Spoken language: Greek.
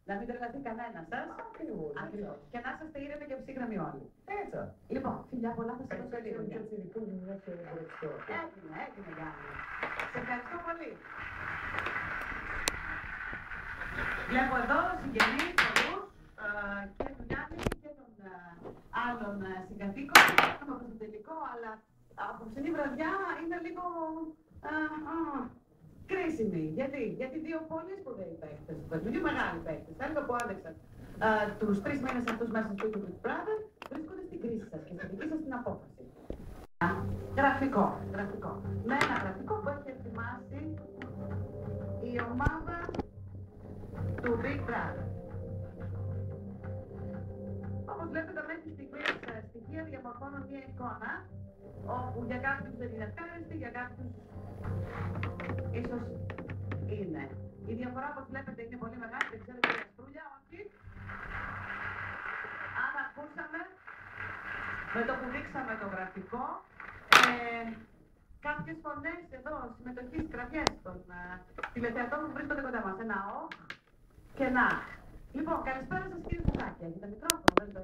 Να μην τρελαθεί κανένα σας. Ακριβώς. Και να είστε ήρεμοι και ψύχρεμοι όλοι. Έτσι. Λοιπόν, φιλιά πολλά, θα σας δώσω λίγο. Έγινε, Γιάννη. Σε ευχαριστώ πολύ. Βλέπω εδώ συγγενείς πολλούς και του Γιάννη και των άλλων συγκατοίκων. Έχουμε προς το τελικό, αλλά απόψινή βραδιά είναι λίγο κρίσιμη. Γιατί δύο πολύ σπουδαίοι παίκτες του παιχνιδιού, μεγάλοι παίκτες, έργο που άντεξαν τους 3 μήνες αυτούς μέσα στο του Big Brother, βρίσκονται στην κρίση σας και στη δική σας την απόφαση. Γραφικό. Με ένα γραφικό που έχει ετοιμάσει η ομάδα του Big Brother. Όπως βλέπετε, μέχρι στιγμής στοιχεία διαμορφώνουν μια εικόνα όπου για κάποιους δεν είναι ευχάριστη, για κάποιους ίσως είναι. Η διαφορά, όπως βλέπετε, είναι πολύ μεγάλη, δεν ξέρω τι αστρούλια, όχι. Αν ακούσαμε, με το που δείξαμε το γραφικό, κάποιες φωνές εδώ, συμμετοχής, κραυγές των τηλεθεατών που βρίσκονται κοντά μας. Ένα «ο» και ένα «αχ». Λοιπόν, καλησπέρα σας κύριε Κουκάκη, έχετε μικρόφωνο, δεν το